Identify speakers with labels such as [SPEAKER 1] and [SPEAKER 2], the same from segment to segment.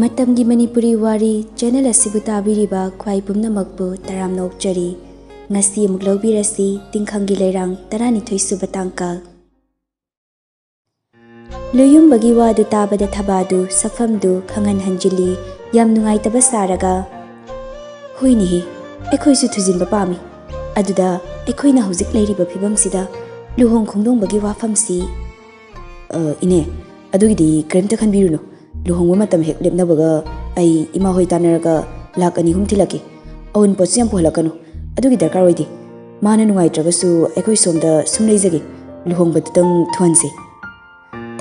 [SPEAKER 1] Matamgi Manipuri Wari channel asibu tabiriba khwai pumnamakpu taramna okjari ngasi amuk laubirasi Tingkhanggi Leirang 12 suba tangkal Luyumbagi wadu tabada thabadu safamdu khangan hanjili yam nungaitaba saraga Huini ekhoisu thujinba pami aduda ekhoina hojik leiriba phibamsida luhong khongdongbagi wafamsi ine adugidi kremta khanbiruno luhongwa matam hek lepnabaga ai ima hoi tanaraga lak ani hum thilaki awun pochi yam pohalakanu adugi darkar oidi mana nungai tragasu ekoi somda sumleijagi luhongba tudang thuanse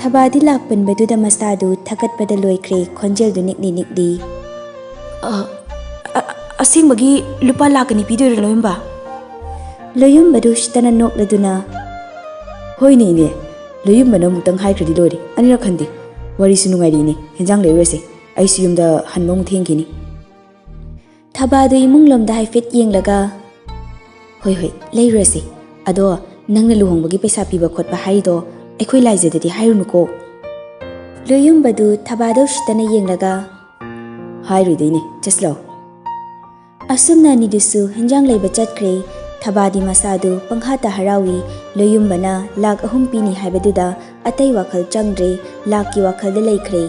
[SPEAKER 1] thabadi lakpan beduda masadu thakatpada loikre khonjel du nikni nikdi
[SPEAKER 2] asingmagi lupa lakani pidoir loyumba
[SPEAKER 1] loyumbadu shitana nokladuna
[SPEAKER 2] hoini ne loyumbana mutang haikradi lori anira khandi Wari sunungai ni henjang leurese ai siyumda hanmong thengkini
[SPEAKER 1] thabadu imunglomda haifet yenglaga
[SPEAKER 2] hoi leurese ado nangna luhongbagi paisa piba khotpa haido ekhoi laijadadi hairunuko
[SPEAKER 1] loyumbadu thabadu shitana yenglaga
[SPEAKER 2] hairudeini jaslo
[SPEAKER 1] asumna nidusu henjang leiba chatkre thabadi masadu panghata harawi loyumbana lak ahum pini haibaduda atai wakhal changre lakki wakhal da leikhre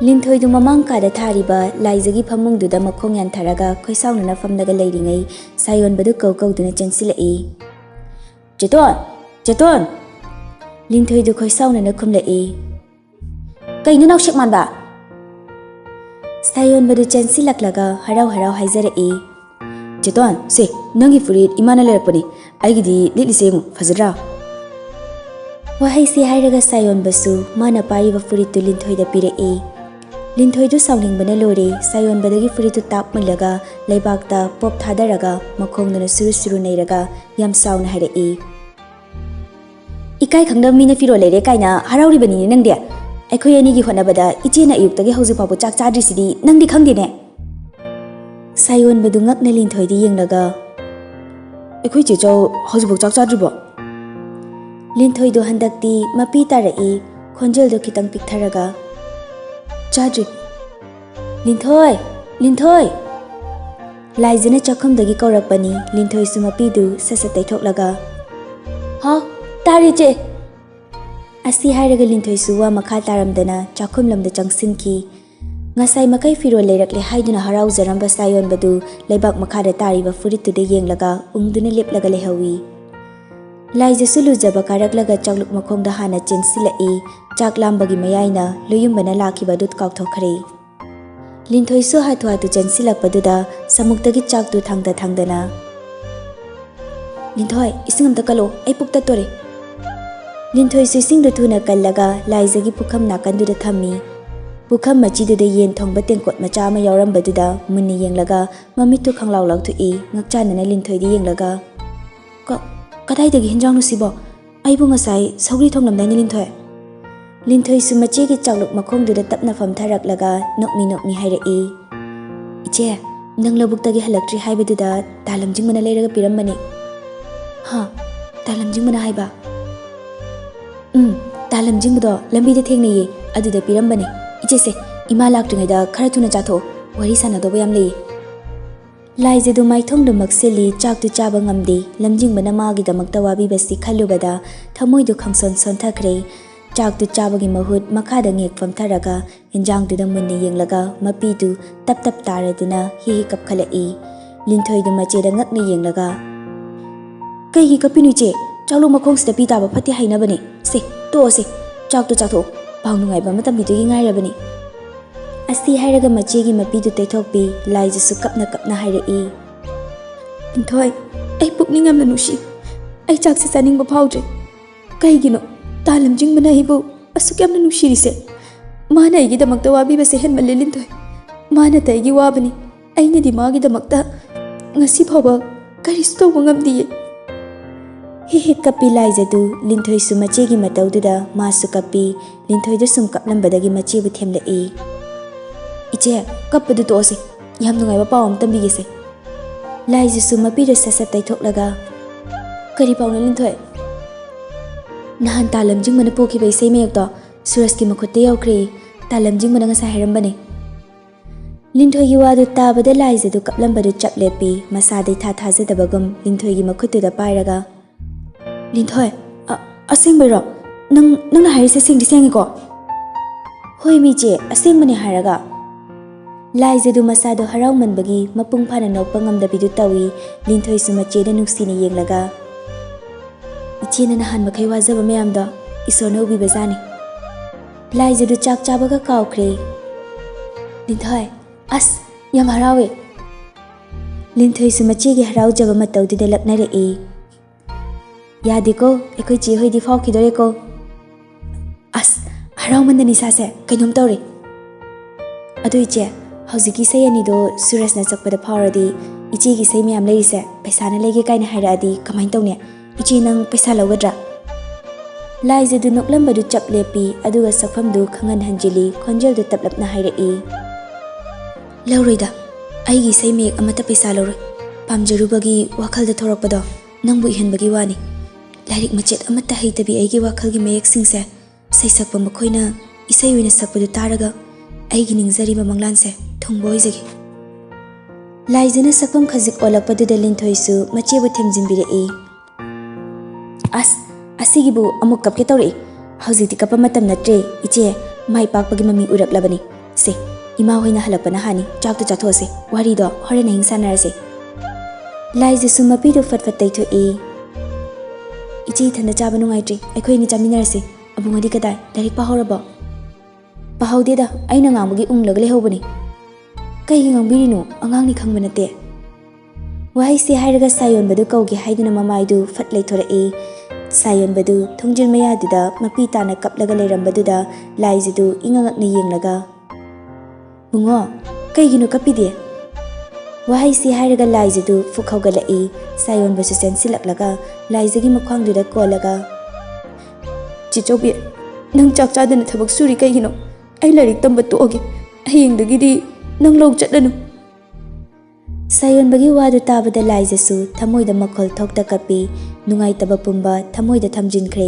[SPEAKER 1] Ningthoi du mamang ka da thariba laijagi phamungduda makhong yan tharaga khoisaunna famnaga leiringai sayon badu kauduna chansilai
[SPEAKER 2] Cheton
[SPEAKER 1] Ningthoi du khoisaunna khumlai
[SPEAKER 2] kaina nak shek manba
[SPEAKER 1] sayon badu chansilaklaga harau haizarai
[SPEAKER 2] Cheton se nangi furit imana lerakpani aigidi litlisemu fazadra
[SPEAKER 1] wahai si hairaga sayon basu mana pariba furitu Ningthoi da pirei Ningthoi du sauningbana lore sayon badagi furitu tapmulaga leibakta pop thadaraga makhongdana suru neiraga yam sauna harai
[SPEAKER 2] ikai khangdam mina firo leire kaina harauri bani nangde aikhoi ani gi honabada ichena ayuktagi hauji pabu chak chadri sidi nangdi khangdine
[SPEAKER 1] sayon badu ngakna Ningthoi di yenglaga
[SPEAKER 2] aikhoi chechau hauji bok chak chadribo
[SPEAKER 1] Ningthoi du handakti mapi tarai khonjel do kitang piktharaga
[SPEAKER 2] chadri
[SPEAKER 1] Ningthoi laijana chakhumdagi kaurakpani Ningthoi su mapi du sasatai thoklaga
[SPEAKER 2] ha tari che
[SPEAKER 1] asi hairaga Ningthoi su wa makha taramdana chakhumlamda changsinki ngasai makai firo leirakle haiduna harau zaramba sayon badu leibak makhada tariba furitu de yenglaga ungduna leplaga lehawi laija sulu jaba karaklaga chakluk makhongda hana chensilai chaklambagi mayaina luyumbana lakhiba dut kaukthokkhare Ningthoi su hatu chensilakpaduda samuktagi chaktu thangdana
[SPEAKER 2] Ningthoi isingamta kalo ai pukta tore
[SPEAKER 1] Ningthoi su singdu thuna kallaga laijagi pukham nakanduda thammi pukham machiduda yen thongba tengkot macha ma yaurambaduda munni yenglaga mamittu khanglaw lauthui ngakchanana Ningthoi di yenglaga
[SPEAKER 2] kadaidagi hinjang nu sibo aibu ngasai sauri thonglamdaini
[SPEAKER 1] Ningthoi su machegi chakluk makhongduda tapna famtharaklaga nokmi hairai
[SPEAKER 2] iche nang labuktagi halaktri haibaduda talamjingmana leiraga pirambani ha talamjingmana haiba talamjingbudo lambida thengnaye aduda pirambani ichese ima laktringaida khara thuna chatho wari sanadoba yam lei
[SPEAKER 1] laijadu maithongdu makseli chaktu chaba ngamde lamjingbana magi damakta wabi basi khalubada thamoidu khangson sonthakre chaktu chabagi mahut makhada ngek famtharaga enjangdu da munni yenglaga mapidu tap taraduna hi kapkhalai Ningthoi du macheda ngakni yenglaga
[SPEAKER 2] kai hi kapinu che chalu makhong sida pi taba phati haina bani se chaktu chatho paunungai ba matam bidu gi ngairabani
[SPEAKER 1] asi hairaga machegi mapidu teithokpi laijasu kapna hairai
[SPEAKER 2] Ningthoi ai pukningamna nushi ai chakse chaningba phautre kaigino talamjingbana hibu asukyamna nushirise mana igi damakta wabi base henmalle Ningthoi mana taigi wabani aina dimagi damakta ngasi phaba karisu tawba ngamdiye
[SPEAKER 1] hi kapi laijadu Ningthoi su machegi mataududa masu kapi Ningthoi du sum kaplambadagi machebu themlai
[SPEAKER 2] iche kapadu tose yam nungai ba pawam tambigese
[SPEAKER 1] laija su mapira sasatai thoklaga
[SPEAKER 2] kari pawna Ningthoi nahan talamjing mana poki bai sei mek to suraj ki makhut te yaukre
[SPEAKER 1] ꯇꯥꯂꯝꯖꯤꯡꯕꯅ ꯉꯁꯥꯏ ꯍꯥꯏꯔꯝꯕꯅꯤ꯫ ꯂꯤꯟꯊꯣꯏꯒꯤ ꯋꯥꯗꯨ ꯇꯥꯕꯗ ꯂꯥꯏꯖꯗꯨ ꯀꯞꯂꯝꯕꯗꯨ ꯆꯞ ꯂꯦꯞꯄꯤ ꯃꯁꯥꯗ ꯏꯊꯥ ꯊꯥꯖꯗꯕꯒꯨꯝ ꯂꯤꯟꯊꯣꯏꯒꯤ ꯃꯈꯨꯠꯇꯨꯗ ꯄꯥꯏꯔꯒ ꯂꯤꯟꯊꯣꯏ ꯑꯁꯦꯡꯕꯩꯔꯣ ꯅꯪꯅ ꯍꯥꯏꯔꯤꯁꯦ ꯁꯦꯡꯗꯤ ꯁꯦꯡꯉꯤꯀꯣ? ꯍꯣꯏ ꯃꯤꯆꯦ ꯑꯁꯦꯡꯕꯅꯤ ꯍꯥꯏꯔꯒ꯫ ꯂꯥꯏꯖꯗꯨ ꯃꯁꯥꯗꯣ ꯍꯔꯥꯎꯃꯟꯕꯒꯤ ꯃꯄꯨꯡ ꯐꯥꯅ ꯅꯣꯛꯄ ꯉꯝꯗꯕꯤꯗꯨ ꯇꯧꯏ꯫ ꯂꯤꯟꯊꯣꯏꯁꯨ ꯃꯆꯦꯗ ꯅꯨꯡꯁꯤꯅ ꯌꯦꯡꯂꯒ ꯏꯆꯦꯅ ꯅꯍꯥꯟ ꯃꯈꯩ ꯋꯥꯖꯕ ꯃꯌꯥꯝꯗꯣ ꯏꯁꯣꯔꯅ ꯎꯕꯤꯕꯖꯥꯠꯅꯤ꯫ ꯂꯥꯏꯖꯗꯨ ꯆꯥꯛ ꯆꯥꯕꯒ ꯀꯥꯎꯈ꯭ꯔꯦ꯫ ꯂꯤꯟꯊꯣꯏ ꯑꯁ ꯌꯥꯝ ꯍꯔꯥꯎꯋꯦ꯫ ꯂꯤꯟꯊꯣꯏꯁꯨ ꯃꯆꯦꯒꯤ ꯍꯔꯥꯎꯖꯕ ꯃꯇꯧꯗꯨꯗ ꯂꯛꯅꯔꯛꯏ꯫ ꯌꯥꯗꯦꯀꯣ ꯑꯩꯈꯣꯏ ꯆꯦ ꯍꯣꯏꯗꯤ ꯐꯥꯎꯈꯤꯗꯣꯔꯦꯀꯣ꯫ ꯑꯁ ꯍꯔꯥꯎꯃꯟꯗꯅ ꯏꯁꯥꯁꯦ ꯀꯩꯅꯣꯝ ꯇꯧꯔꯦ꯫ ꯑꯗꯨ ꯏꯆꯦ ꯍꯧꯖꯤꯛꯀꯤ ꯏꯁꯩ ꯑꯅꯤꯗꯣ ꯁꯨꯔꯖꯅ ꯆꯛꯄꯗ ꯐꯥꯎꯔꯗꯤ ꯏꯆꯦꯒꯤ ꯏꯁꯩ ꯃꯌꯥꯝ ꯂꯩꯔꯤꯁꯦ ꯄꯩꯁꯥꯅ ꯂꯩꯒꯦ ꯀꯥꯏꯅ ꯍꯥꯏꯔꯛꯑꯗꯤ ꯀꯃꯥꯏꯅ ꯇꯧꯅꯤ? ꯏꯆꯦ ꯅꯪ ꯄꯩꯁꯥ ꯂꯧꯒꯗ꯭ꯔꯥ? ꯂꯥꯏꯖꯗꯨ ꯅꯣꯛꯂꯝꯕꯗꯨ ꯆꯞ ꯂꯦꯞꯄꯤ ꯑꯗꯨꯒ ꯁꯛꯐꯝꯗꯨ ꯈꯪꯍꯟ ꯍꯟꯖꯤꯜꯂꯤ ꯈꯣꯟꯖꯦꯜꯗꯨ ꯇꯞꯂꯞꯅ ꯍꯥꯏꯔꯛꯏ꯫ ꯂꯧꯔꯣꯏꯗ ꯑꯩꯒꯤ ꯏꯁꯩ ꯃꯌꯦꯛ ꯑꯃꯠꯇ ꯄꯩꯁꯥ ꯂꯧꯔꯣꯏ꯫ ꯄꯥꯝꯖꯔꯨꯕꯒꯤ ꯋꯥꯈꯜꯗ ꯊꯣꯔꯛꯄꯗꯣ ꯅꯪꯕꯨ ꯏꯍꯟꯕꯒꯤ ꯋꯥꯅꯤ꯫ ꯂꯥꯏꯔꯤꯛ ꯃꯆꯦꯠ ꯑꯃꯠꯇ ꯍꯩꯇꯕꯤ ꯑꯩꯒꯤ ꯋꯥꯈꯜꯒꯤ ꯃꯌꯦꯛꯁꯤꯡꯁꯦ ꯏꯁꯩ ꯁꯛꯄ ꯃꯈꯣꯏꯅ ꯏꯁꯩ ꯑꯣꯏꯅ ꯁꯛꯄꯗꯨ ꯇꯥꯔꯒ ꯑꯩꯒꯤ ꯅꯤꯡꯖꯔꯤꯕ ꯃꯪꯂꯥꯟꯁꯦ ꯊꯨꯡꯕ ꯑꯣꯏꯖꯒꯦ꯫ ꯂꯥꯏꯖꯅ ꯁꯛꯐꯝ ꯈꯖꯤꯛ ꯑꯣꯜꯂꯛꯄꯗꯨꯗ ꯂꯤꯟꯊꯣꯏꯁꯨ ꯃꯆꯦꯕꯨ ꯊꯦꯝꯖꯤꯟꯕꯤꯔꯛꯏ꯫ ꯑꯁ ꯑꯁꯤꯒꯤꯕꯨ ꯑꯃꯨꯛ ꯀꯞꯀꯦ ꯇꯧꯔꯛꯏ꯫ ꯍꯧꯖꯤꯛꯇꯤ ꯀꯞꯄ ꯃꯇꯝ ꯅꯠꯇ꯭ꯔꯦ ꯏꯆꯦ ꯃꯥꯏ ꯄꯥꯛꯄꯒꯤ ꯃꯃꯤ ꯎꯔꯛꯂꯕꯅꯤ꯫ ꯁꯦ ꯏꯃꯥ ꯍꯣꯏꯅ ꯍꯜꯂꯛꯄꯅ ꯍꯥꯟꯅꯤ ꯆꯥꯛꯇꯨ ꯆꯥꯊꯣꯛꯑꯁꯤ ꯋꯥꯔꯤꯗꯣ ꯍꯣꯔꯦꯟ ꯑꯍꯤꯡ ꯁꯥꯟꯅꯔꯁꯤ꯫ ꯂꯥꯏꯖꯁꯨ ꯃꯄꯤꯗꯨ ꯐꯠ ꯇꯩꯊꯣꯛꯏ꯫ ꯏꯆꯦ ꯏꯊꯟꯗ ꯆꯥꯕ ꯅꯨꯡꯉꯥꯏꯇ꯭ꯔꯤ ꯑꯩꯈꯣꯏ ꯑꯅꯤ ꯆꯥꯃꯤꯟꯅꯔꯁꯤ꯫ ꯑꯕꯨꯡꯉꯣꯗꯤ ꯀꯗꯥꯏ ꯂꯥꯏꯔꯤꯛ ꯄꯥꯍꯧꯔꯕꯣ? ꯄꯥꯍꯧꯗꯦꯗ ꯑꯩꯅ ꯉꯥꯡꯕꯒꯤ ꯎꯪꯂꯒ ꯂꯩꯍꯧꯕꯅꯤ꯫ ꯀꯩꯒꯤ ꯉꯥꯡꯕꯤꯔꯤꯅꯣ ꯑꯉꯥꯡꯅꯤ ꯈꯪꯕ ꯅꯠꯇꯦ꯫ ꯋꯥꯍꯩꯁꯦ ꯍꯥꯏꯔꯒ ꯁꯥꯌꯣꯟꯕꯗꯨ ꯀꯧꯒꯦ ꯍꯥꯏꯗꯨꯅ ꯃꯃꯥꯏꯗꯨ ꯐꯠ ꯂꯩꯊꯣꯔꯛꯏ꯫ ꯁꯥꯌꯣꯟꯕꯗꯨ ꯊꯣꯡꯖꯤꯜ ꯃꯌꯥꯗꯨꯗ ꯃꯄꯤ ꯇꯥꯅ ꯀꯞꯂꯒ ꯂꯩꯔꯝꯕꯗꯨꯗ ꯂꯥꯏꯖꯗꯨ ꯏꯉꯛꯉꯛꯅ ꯌꯦꯡꯂꯒ ꯕꯨꯡꯉꯣ ꯀꯩꯒꯤꯅꯣ ꯀꯞꯄꯤꯗꯤ? ꯋꯥꯍꯩꯁꯤ ꯍꯥꯏꯔꯒ ꯂꯥꯏꯖꯗꯨ ꯐꯨꯛ ꯍꯧꯒꯠꯂꯛꯏ꯫ ꯁꯥꯌꯣꯟꯕꯁꯨ ꯆꯦꯟꯁꯤꯜꯂꯛꯂꯒ ꯂꯥꯏꯖꯒꯤ ꯃꯈ꯭ꯋꯥꯡꯗꯨꯗ ꯀꯣꯜꯂꯒ ꯆꯤꯆꯧꯕꯤ ꯅꯪ ꯆꯥꯛ ꯆꯥꯗꯅ ꯊꯕꯛ ꯁꯨꯔꯤ ꯀꯩꯒꯤꯅꯣ? ꯑꯩ ꯂꯥꯏꯔꯤꯛ ꯇꯝꯕ ꯇꯣꯛꯑꯒꯦ ꯍꯌꯦꯡꯗꯒꯤꯗꯤ ꯅꯪ ꯂꯧ ꯆꯠꯂꯅꯨ꯫ ꯁꯥꯌꯣꯟꯕꯒꯤ ꯋꯥꯗꯨ ꯇꯥꯕꯗ ꯂꯥꯏꯖꯁꯨ ꯊꯃꯣꯏꯗ ꯃꯈꯣꯜ ꯊꯣꯛꯇ ꯀꯞꯄꯤ꯫ ꯅꯨꯡꯉꯥꯏꯇꯕ ꯄꯨꯝꯕ ꯊꯃꯣꯏꯗ ꯊꯝꯖꯤꯟꯈ꯭ꯔꯦ꯫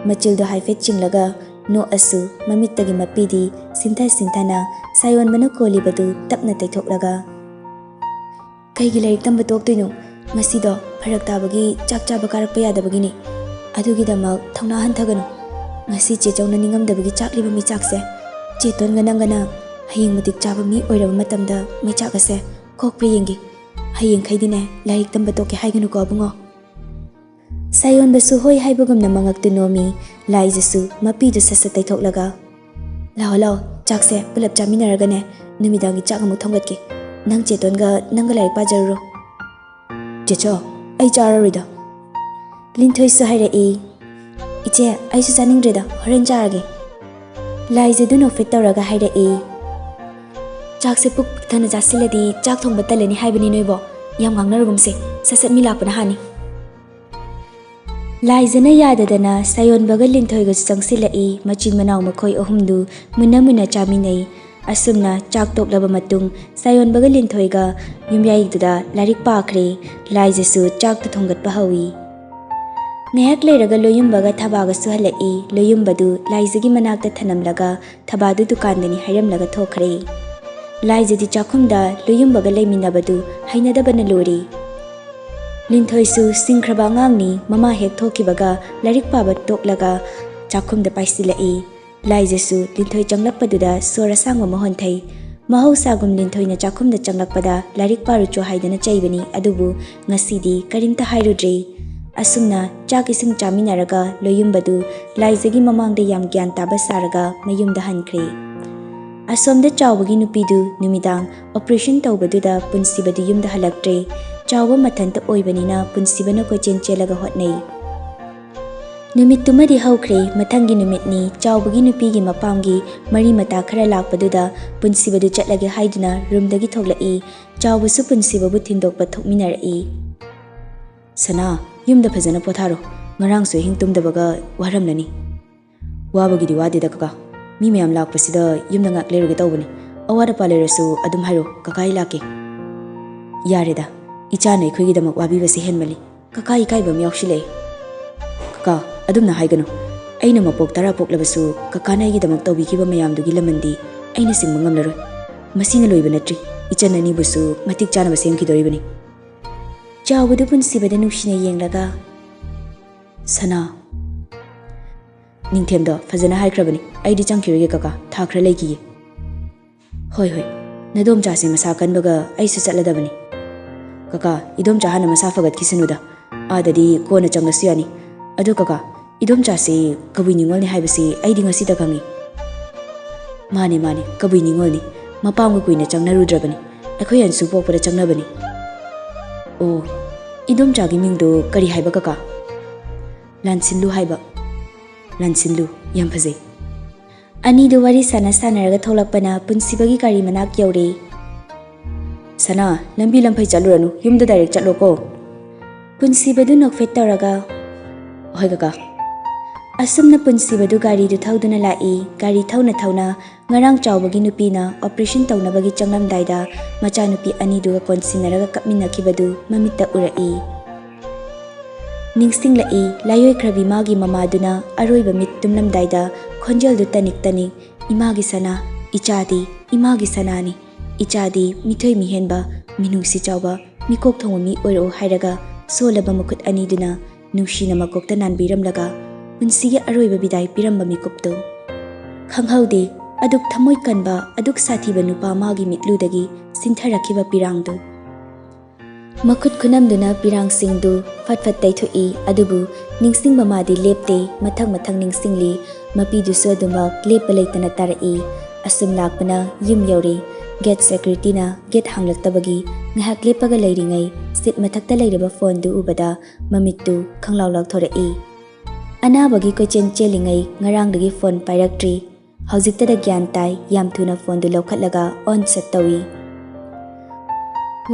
[SPEAKER 1] ꯃꯆꯤꯜꯗꯣ ꯍꯥꯏꯐꯦꯠ ꯆꯤꯡꯂꯒ ꯅꯣꯛꯑꯁꯨ ꯃꯃꯤꯠꯇꯒꯤ ꯃꯄꯤꯗꯤ ꯁꯤꯟꯊ ꯁꯥꯌꯣꯟꯕꯅ ꯀꯣꯜꯂꯤꯕꯗꯨ ꯇꯞꯅ ꯇꯩꯊꯣꯛꯂꯒ ꯀꯩꯒꯤ ꯂꯥꯏꯔꯤꯛ ꯇꯝꯕ ꯇꯣꯛꯇꯣꯏꯅꯣ? ꯉꯁꯤꯗꯣ ꯐꯔꯛ ꯇꯥꯕꯒꯤ ꯆꯥꯛ ꯆꯥꯕ ꯀꯥꯔꯛꯄ ꯌꯥꯗꯕꯒꯤꯅꯤ꯫ ꯑꯗꯨꯒꯤꯗꯃꯛ ꯊꯧꯅꯥ ꯍꯟꯊꯒꯅꯨ꯫ ꯉꯁꯤ ꯆꯦꯆꯧꯅ ꯅꯤꯡꯉꯝꯗꯕꯒꯤ ꯆꯥꯛꯂꯤꯕ ꯃꯩꯆꯥꯛꯁꯦ ꯆꯦꯇꯣꯟꯒ ꯅꯪꯒꯅ ꯍꯌꯦꯡ ꯃꯇꯤꯛ ꯆꯥꯕ ꯃꯤ ꯑꯣꯏꯔꯕ ꯃꯇꯝꯗ ꯃꯩꯆꯥꯛ ꯑꯁꯦ ꯀꯣꯛꯄ꯭ꯔ ꯌꯦꯡꯒꯦ꯫ ꯍꯌꯦꯡꯈꯩꯗꯤꯅꯦ ꯂꯥꯏꯔꯤꯛ ꯇꯝꯕ ꯇꯣꯛꯀꯦ ꯍꯥꯏꯒꯅꯨꯀꯣ ꯑꯕꯨꯡꯉꯣ꯫ ꯁꯥꯌꯣꯟꯕꯁꯨ ꯍꯣꯏ ꯍꯥꯏꯕꯒꯨꯝꯅ ꯃꯉꯛꯇꯨ ꯅꯣꯝꯃꯤ꯫ ꯂꯥꯏꯖꯁꯨ ꯃꯄꯤꯗꯨ ꯁꯠ ꯇꯩꯊꯣꯛꯂꯒ ꯂꯥꯛꯑꯣ ꯆꯥꯛꯁꯦ ꯄꯨꯂꯞ ꯆꯥꯃꯤꯟꯅꯔꯒꯅꯦ ꯅꯨꯃꯤꯗꯥꯡꯒꯤ ꯆꯥꯛ ꯑꯃꯨꯛ ꯊꯣꯡꯒꯠꯀꯦ꯫ ꯅꯪ ꯆꯦꯇꯣꯟꯒ ꯅꯪꯒ ꯂꯥꯏꯔꯤꯛ ꯄꯥꯖꯔꯨꯔꯣ꯫ ꯆꯦꯆꯣ ꯑꯩ ꯆꯥꯔꯔꯣꯏꯗ꯫ ꯂꯤꯟꯊꯣꯏꯁꯨ ꯍꯥꯏꯔꯛꯏ꯫ ꯏꯆꯦ ꯑꯩꯁꯨ ꯆꯥꯅꯤꯡꯗ꯭ꯔꯦꯗ ꯍꯣꯔꯦꯟ ꯆꯥꯔꯒꯦ꯫ ꯂꯥꯏꯖꯗꯨ ꯅꯣꯛꯐꯦꯠ ꯇꯧꯔꯒ ꯍꯥꯏꯔꯛꯏ꯫ ꯆꯥꯛꯁꯦ ꯄꯨꯛ ꯊꯟꯅ ꯆꯥꯁꯤꯜꯂꯗꯤ ꯆꯥꯛ ꯊꯣꯡꯕ ꯇꯜꯂꯅꯤ ꯍꯥꯏꯕꯅꯤ ꯅꯣꯏꯕꯣ꯫ ꯌꯥꯝ ꯉꯥꯡꯅꯔꯒꯨꯝꯁꯦ ꯁꯠ ꯃꯤ ꯂꯥꯛꯄꯅ ꯍꯥꯟꯅꯤ꯫ ꯂꯥꯏꯖꯅ ꯌꯥꯗꯗꯅ ꯁꯥꯌꯣꯟꯕꯒ ꯂꯤꯟꯊꯣꯏꯒꯁꯨ ꯆꯪꯁꯤꯜꯂꯛꯏ꯫ ꯃꯆꯤꯟ ꯃꯅꯥꯎ ꯃꯈꯣꯏ ꯑꯍꯨꯝꯗꯨ ꯃꯨꯟꯅ ꯆꯥꯃꯤꯟꯅꯩ꯫ ꯑꯁꯨꯝꯅ ꯆꯥꯛ ꯇꯣꯛꯂꯕ ꯃꯇꯨꯡ ꯁꯥꯌꯣꯟꯕꯒ ꯂꯤꯟꯊꯣꯏꯒ ꯌꯨꯝꯌꯥꯏꯗꯨꯗ ꯂꯥꯏꯔꯤꯛ ꯄꯥꯈ꯭ꯔꯦ꯫ ꯂꯥꯏꯖꯁꯨ ꯆꯥꯛꯇꯨ ꯊꯣꯡꯒꯠꯄ ꯍꯧꯏ꯫ ꯉꯥꯏꯍꯥꯛ ꯂꯩꯔꯒ ꯂꯣꯌꯨꯝꯕꯒ ꯊꯕꯥꯒꯁꯨ ꯍꯜꯂꯛꯏ꯫ ꯂꯣꯌꯨꯝꯕꯗꯨ ꯂꯥꯏꯖꯒꯤ ꯃꯅꯥꯛꯇ ꯊꯅꯝꯂꯒ ꯊꯕꯥꯗꯨ ꯗꯨꯀꯥꯟꯗꯅꯤ ꯍꯥꯏꯔꯝꯂꯒ ꯊꯣꯛꯈ꯭ꯔꯦ꯫ ꯂꯥꯏꯖꯗꯤ ꯆꯥꯛꯈꯨꯝꯗ ꯂꯣꯌꯨꯝꯕꯒ ꯂꯩꯃꯤꯟꯅꯕꯗꯨ ꯍꯩꯅꯗꯕꯅ ꯂꯣꯏꯔꯦ꯫ ꯂꯤꯟꯊꯣꯏꯁꯨ ꯁꯤꯡꯈ꯭ꯔꯕ ꯑꯉꯥꯡꯅꯤ ꯃꯃꯥ ꯍꯦꯛ ꯊꯣꯛꯈꯤꯕꯒ ꯂꯥꯏꯔꯤꯛ ꯄꯥꯕ ꯇꯣꯛꯂꯒ ꯆꯥꯛꯈꯨꯝꯗ ꯄꯥꯏꯁꯤꯜꯂꯛꯏ꯫ ꯂꯥꯏꯖꯁꯨ ꯂꯤꯟꯊꯣꯏ ꯆꯪꯂꯛꯄꯗꯨꯗ ꯁꯣꯔ ꯑꯁꯥꯡꯕ ꯑꯃ ꯍꯣꯟꯊꯩ꯫ ꯃꯍꯧꯁꯥꯒꯨꯝ ꯂꯤꯟꯊꯣꯏꯅ ꯆꯥꯛꯈꯨꯝꯗ ꯆꯪꯂꯛꯄꯗ ꯂꯥꯏꯔꯤꯛ ꯄꯥꯔꯨꯆꯣ ꯍꯥꯏꯗꯅ ꯆꯩꯕꯅꯤ ꯑꯗꯨꯕꯨ ꯉꯁꯤꯗꯤ ꯀꯔꯤꯝꯇ ꯍꯥꯏꯔꯨꯗ꯭ꯔꯦ꯫ ꯑꯁꯨꯝꯅ ꯆꯥꯛ ꯏꯁꯤꯡ ꯆꯥꯃꯤꯟꯅꯔꯒ ꯂꯣꯌꯨꯝꯕꯗꯨ ꯂꯥꯏꯖꯒꯤ ꯃꯃꯥꯡꯗ ꯌꯥꯝ ꯒ꯭ꯌꯥꯟ ꯇꯥꯕ ꯁꯥꯔꯒ ꯃꯌꯨꯝꯗ ꯍꯟꯈ꯭ꯔꯦ꯫ ꯑꯁꯣꯝꯗ ꯆꯥꯎꯕꯒꯤ ꯅꯨꯄꯤꯗꯨ ꯅꯨꯃꯤꯗꯥꯡ ꯑꯣꯄꯔꯦꯁꯟ ꯇꯧꯕꯗꯨꯗ ꯄꯨꯟꯁꯤꯕꯗꯨ ꯌꯨꯝꯗ ꯍꯜꯂꯛꯇ꯭ꯔꯦ꯫ ꯆꯥꯎꯕ ꯃꯊꯟꯇ ꯑꯣꯏꯕꯅꯤꯅ ꯄꯨꯟꯁꯤꯕꯅ ꯀꯣꯏꯆꯦꯟ ꯆꯦꯜꯂꯒ ꯍꯣꯠꯅꯩ꯫ ꯅꯨꯃꯤꯠꯇꯨꯃꯗꯤ ꯍꯧꯈ꯭ꯔꯦ꯫ ꯃꯊꯪꯒꯤ ꯅꯨꯃꯤꯠꯅꯤ ꯆꯥꯎꯕꯒꯤ ꯅꯨꯄꯤꯒꯤ ꯃꯄꯥꯝꯒꯤ ꯃꯔꯤ ꯃꯇꯥ ꯈꯔ ꯂꯥꯛꯄꯗꯨꯗ ꯄꯨꯟꯁꯤꯕꯗꯨ ꯆꯠꯂꯒꯦ ꯍꯥꯏꯗꯨꯅ ꯔꯨꯝꯗꯒꯤ ꯊꯣꯛꯂꯛꯏ꯫ ꯆꯥꯎꯕꯁꯨ ꯄꯨꯟꯁꯤꯕꯕꯨ ꯊꯤꯟꯗꯣꯛꯄ ꯊꯣꯛꯃꯤꯟꯅꯔꯛꯏ꯫ ꯁꯅꯥ ꯌꯨꯝꯗ ꯐꯖꯅ ꯄꯣꯊꯥꯔꯣ ꯉꯔꯥꯡꯁꯨ ꯑꯍꯤꯡ ꯇꯨꯝꯗꯕꯒ ꯋꯥꯔꯝꯂꯅꯤ꯫ ꯋꯥꯕꯒꯤꯗꯤ ꯋꯥꯗꯦꯗ ꯀꯀꯥ ꯃꯤ ꯃꯌꯥꯝ ꯂꯥꯛꯄꯁꯤꯗ ꯌꯨꯝꯗ ꯉꯥꯛ ꯂꯩꯔꯨꯒꯦ ꯇꯧꯕꯅꯤ꯫ ꯑꯋꯥꯠ ꯑꯄꯥ ꯂꯩꯔꯁꯨ ꯑꯗꯨꯝ ꯍꯥꯏꯔꯣ ꯀꯀꯥ ꯑꯩ ꯂꯥꯛꯀꯦ꯫ ꯌꯥꯔꯦꯗ ꯏꯆꯥꯅ ꯑꯩꯈꯣꯏꯒꯤꯗꯃꯛ ꯋꯥꯕꯤꯕꯁꯤ ꯍꯦꯟꯃꯜꯂꯤ ꯀꯀꯥ ꯏꯀꯥꯏꯕ ꯑꯃ ꯌꯥꯎꯁꯤꯜꯂꯛꯏ꯫ ꯀꯀꯥ ꯑꯗꯨꯝꯅ ꯍꯥꯏꯒꯅꯨ꯫ ꯑꯩꯅ ꯃꯄꯣꯛ 10 ꯄꯣꯛꯂꯕꯁꯨ ꯀꯀꯥꯅ ꯑꯩꯒꯤꯗꯃꯛ ꯇꯧꯕꯤꯈꯤꯕ ꯃꯌꯥꯝꯗꯨꯒꯤ ꯂꯃꯟꯗꯤ ꯑꯩꯅ ꯁꯤꯡꯕ ꯉꯝꯂꯔꯣꯏ ꯃꯁꯤꯅ ꯂꯣꯏꯕ ꯅꯠꯇ꯭ꯔꯤ ꯏꯆꯟ ꯑꯅꯤꯕꯨꯁꯨ ꯃꯇꯤꯛ ꯆꯥꯅꯕ ꯁꯦꯝꯈꯤꯗꯣꯔꯤꯕꯅꯤ
[SPEAKER 2] ꯆꯥꯎꯕꯗꯨ ꯄꯨꯟꯁꯤꯕꯗ ꯅꯨꯡꯁꯤꯅ ꯌꯦꯡꯂꯒ
[SPEAKER 1] ꯁꯅꯥ ꯅꯤꯡꯊꯦꯝꯗꯣ ꯐꯖꯅ ꯍꯥꯏꯈ꯭ꯔꯕꯅꯤ ꯑꯩꯗꯤ ꯆꯪꯈꯤꯔꯣꯏꯒꯦ ꯀꯀꯥ ꯊꯥ ꯈꯔ ꯂꯩꯈꯤꯒꯦ ꯍꯣꯏ ꯍꯣꯏ ꯅꯗꯣꯝꯆꯥꯁꯦ ꯃꯁꯥ ꯀꯟꯕꯒ ꯑꯩꯁꯨ ꯆꯠꯂꯗꯕꯅꯤ kaka idom chahana masa fagat kisinuda adadi kona changasu yani adu kaka idom chase kabui ningol ni haibasi aidi ngasi da kangi mane kabui ningol ni mapam ko kuina changna rudrabani akhoi ansu pokpara changnabani o idom chagi mingdo kari haiba kaka lansinlu haiba lansinlu yam phajai
[SPEAKER 2] ani du wari sana sanaraga tholakpana punsibagi kari manak yaure
[SPEAKER 1] sana lambi lamphai chaluranu yumda direct chatlo ko
[SPEAKER 2] punsibadu nokfet tawraga
[SPEAKER 1] hoi kaka
[SPEAKER 2] asumna punsibadu gari du thauduna lai gari thauna thauna ngarang chawbagi nupina operation tawnabagi changlam daida macha nupi ani du konsinaraga kapmina kibadu mamitta urai ningsting lai layoi khrabi magi mamaduna aroiba mit tumlam daida khonjel du tanik tanik imagi sana ichadi imagi sanani ichadi mithoi mihenba minungsi chawba mikok thongmi oiro hairaga solaba mukut ani duna nushina makokta nanbiramlaga punsigi aroiba bidai piramba mikupto khanghaude aduk thamoi kanba aduk sathiba nupa magi mitludagi sintharakiba pirangdo makut khunamduna pirang singdu fatfat taithoi adubu ningsing mamadi lepte mathang mathang ningsingli mapidu so dumak lepa leitana tarai asum lakpana yum yauri get security na get hanglaktabagi ngahak lepaga leiringai sit mathakta leiraba phone du ubada mamittu khanglaulak thorai anabagi kochen chelingai ngarangdagi phone pairaktri haujikta da gyan tai yam thuna phone du lokhatlaga on set tawi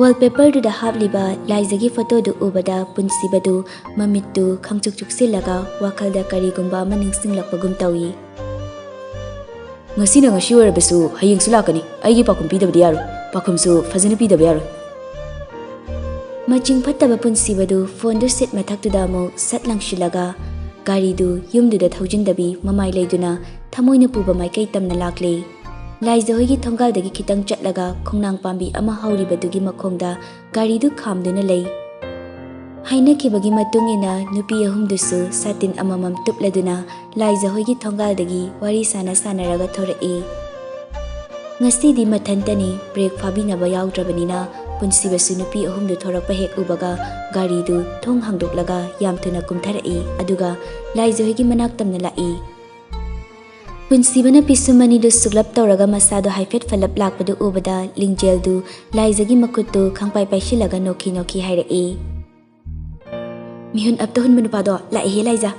[SPEAKER 2] wallpaper du da habliba laizagi photo du ubada punsibadu mamittu khangchuk chuksilaga wakhalda karigumba maningsinglakpagum tawi
[SPEAKER 1] ngasina ngasi orabasu hayeng sulakani aigi pakum pidabdi yaru pakumsu fazana pidab yaru
[SPEAKER 2] maching phattaba punsibadu phone du sit mathaktu da mo satlang shilaga gari du yumdu da thaujindabi mamai leiduna thamoina puba mai kai tamna lakle laija hoigi thongal dagi khitang chatlaga khongnang pambi ama hauribadugi makhongda gari du khamduna lei haina kibagi matungina nupi ahumdusu satin amamam tupladuna laija hoigi thongal dagi wari sana sanaraga thorai ngasi di mathantani break fabina ba yaudrabanina punsibasu nupi ahumdu thorakpa hek ubaga gari du thong hangdoklaga yamthuna kumtharai aduga laija hoigi manak tamna lai punsibana pisumani du suglap tawraga masado haifet falap lakpadu ubada lingjel du laijagi makuttu khangpai paisilaga nokhi nokhi hairai mihun abtahun manupado lai he laija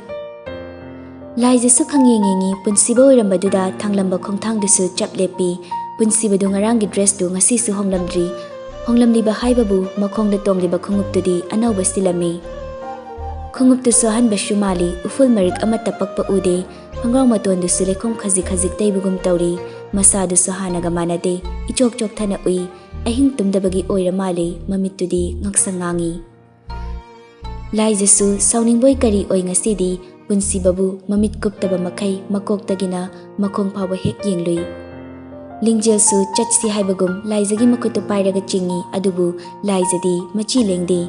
[SPEAKER 2] laija su khangyengi punsiba oirambaduda thanglamba khongthang dusu chaplepi punsibadu ngarangi dress du ngasi su honglamliba haibabu makhongda tongliba khunguptudi anauba silami khunguptu sohan bashumali uful marik amata pakpa ude hangraw maton dusu lekhom khazik khazik taibugum tawri masadu sohanaga manade ichok chok thana ui ahing tumdabagi oira male mamittudi ngaksangangi laijasu sauningboy kari oi ngasidi punsibabu mamit kuptaba makai makoktagina makhong phawa hek yenglui lingjelsu chatsi haibagum laijagi makutu pairaga chingi adubu laijadi machi lengde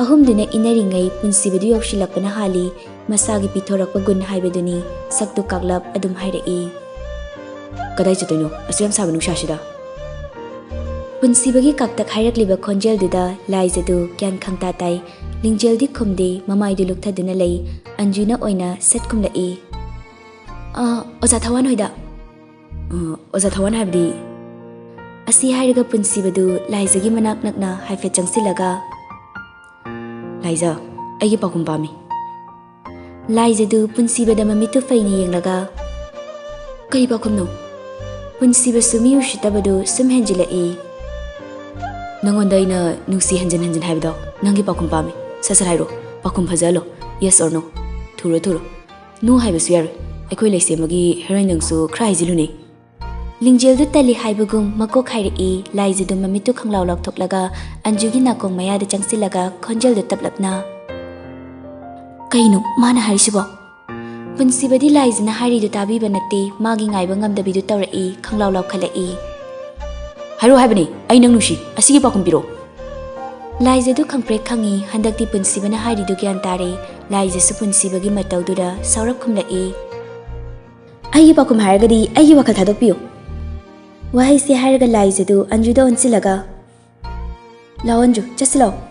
[SPEAKER 2] ahumduna inaringai punsibadu yokshilapana hali masagi pithorakpa gun haibaduni saktu kaglap adum hairai
[SPEAKER 1] kadai chatoino asuyam sabanu shashida
[SPEAKER 2] punsibagi kaktak hairakliba khonjel duda laijadu kyan khangta tai lingjeldi khumde mamai du lukthaduna lei anjuna oina setkum lai
[SPEAKER 1] oza thawan hoida oza thawan habdi
[SPEAKER 2] asi hairaga punsibadu laijagi manak nakna haife changsilaga
[SPEAKER 1] laija aigi pakum pami
[SPEAKER 2] laijadu punsibada mamitu faini yenglaga
[SPEAKER 1] kai pakum no
[SPEAKER 2] punsiba sumi ushitabadu sum henjilai
[SPEAKER 1] nangonda ina nusi hanjan hanjan haibdo nangi pakum pami sasar hairo pakum phajalo yes or no thuro no haibasu yar akhoi leisemagi heroin nangsu khrai jilune
[SPEAKER 2] lingjeldu tali haibagum makok hairi laijadu mamitu khanglaw lak thoklaga anjugi nakong mayada changsilaga khonjeldu taplapna
[SPEAKER 1] kaino mana harisibo ꯄꯨꯟꯁꯤꯕꯗꯤ ꯂꯥꯏꯖꯅ ꯍꯥꯏꯔꯤꯗꯨ ꯇꯥꯕꯤꯕ ꯅꯠꯇꯦ ꯃꯥꯒꯤ ꯉꯥꯏꯕ ꯉꯝꯗꯕꯤꯗꯨ ꯇꯧꯔꯛꯏ ꯈꯪꯂꯥꯎ ꯂꯥꯎꯈꯠꯂꯛꯏ
[SPEAKER 3] ꯍꯥꯏꯔꯣ ꯍꯥꯏꯕꯅꯤ ꯑꯩ ꯅꯪ ꯅꯨꯡꯁꯤ ꯑꯁꯤꯒꯤ ꯄꯥꯎꯈꯨꯝ ꯄꯤꯔꯣ
[SPEAKER 1] ꯂꯥꯏꯖꯗꯨ ꯈꯪꯄ꯭ꯔꯦꯛ ꯈꯪꯉꯤ ꯍꯟꯗꯛꯇꯤ ꯄꯨꯟꯁꯤꯕꯅ ꯍꯥꯏꯔꯤꯗꯨ ꯒ꯭ꯌꯥꯟ ꯇꯥꯔꯦ ꯂꯥꯏꯖꯁꯨ ꯄꯨꯟꯁꯤꯕꯒꯤ ꯃꯇꯧꯗꯨꯗ ꯁꯥꯎꯔꯞ ꯈꯨꯝꯂꯛꯏ
[SPEAKER 2] ꯑꯩꯒꯤ ꯄꯥꯎꯈꯨꯝ ꯍꯥꯏꯔꯒꯗꯤ ꯑꯩꯒꯤ ꯋꯥꯈꯜ ꯊꯥꯗꯣꯛꯄꯤꯌꯨ
[SPEAKER 1] ꯋꯥꯍꯩꯁꯦ ꯍꯥꯏꯔꯒ ꯂꯥꯏꯖꯗꯨ ꯑꯟꯖꯨꯗ ꯑꯣꯟꯁꯤꯜꯂꯒ
[SPEAKER 2] ꯂꯥꯛꯑꯣ ꯑꯟꯖꯨ ꯆꯠꯁꯤ ꯂꯥꯛꯑꯣ